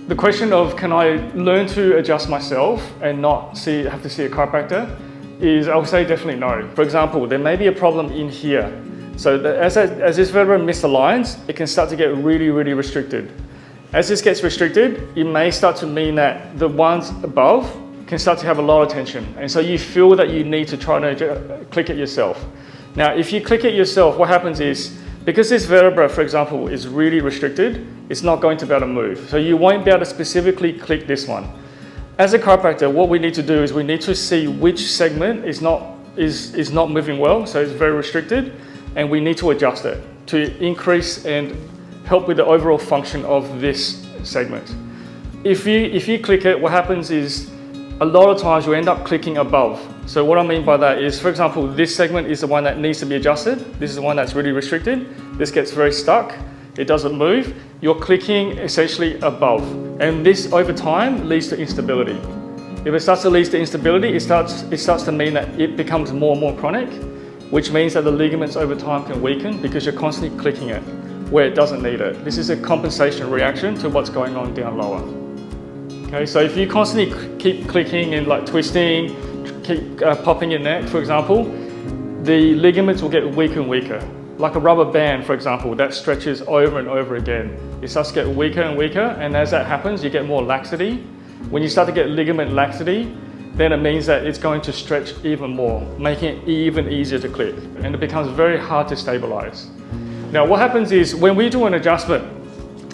The question of can I learn to adjust myself and not have to see a chiropractor is, I would say definitely no. For example, there may be a problem in here. So as this vertebra misaligns, it can start to get really, really restricted. As this gets restricted, it may start to mean that the ones above can start to have a lot of tension. And so you feel that you need to try to click it yourself. Now, if you click it yourself, what happens is, because this vertebra, for example, is really restricted, it's not going to be able to move. So you won't be able to specifically click this one. As a chiropractor, what we need to do is we need to see which segment is not moving well, so it's very restricted, and we need to adjust it to increase and help with the overall function of this segment. If you click it, what happens is a lot of times you end up clicking above. So what I mean by that is, for example, this segment is the one that needs to be adjusted. This is the one that's really restricted. This gets very stuck. It doesn't move. You're clicking essentially above. And this over time leads to instability. If it starts to lead to instability, it starts to mean that it becomes more and more chronic, which means that the ligaments over time can weaken because you're constantly clicking it where it doesn't need it. This is a compensation reaction to what's going on down lower. Okay, so if you constantly keep clicking and like twisting, keep popping your neck, for example, the ligaments will get weaker and weaker. Like a rubber band, for example, that stretches over and over again. It starts to get weaker and weaker, and as that happens, you get more laxity. When you start to get ligament laxity, then it means that it's going to stretch even more, making it even easier to click, and it becomes very hard to stabilize. Now, what happens is when we do an adjustment,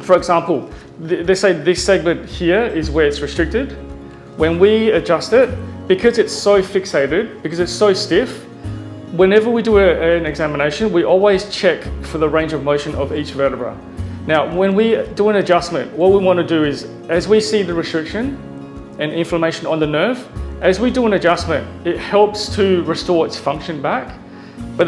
for example, let's say this segment here is where it's restricted. When we adjust it, because it's so fixated, because it's so stiff, whenever we do an examination, we always check for the range of motion of each vertebra. Now, when we do an adjustment, what we want to do is, as we see the restriction and inflammation on the nerve, as we do an adjustment, it helps to restore its function back. But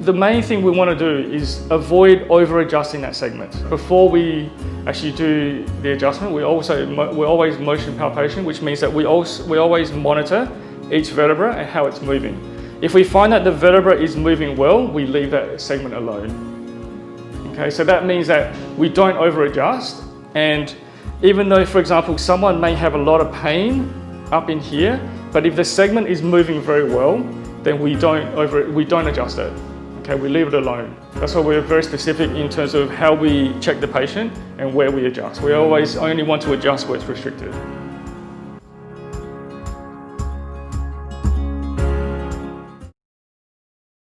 the main thing we want to do is avoid over-adjusting that segment. Before we actually do the adjustment, we always motion palpation, which means that we always monitor each vertebra and how it's moving. If we find that the vertebra is moving well, we leave that segment alone. Okay, so that means that we don't over-adjust, and even though, for example, someone may have a lot of pain up in here, but if the segment is moving very well, then we don't adjust it. Okay, we leave it alone. That's why we're very specific in terms of how we check the patient and where we adjust. We always only want to adjust where it's restricted.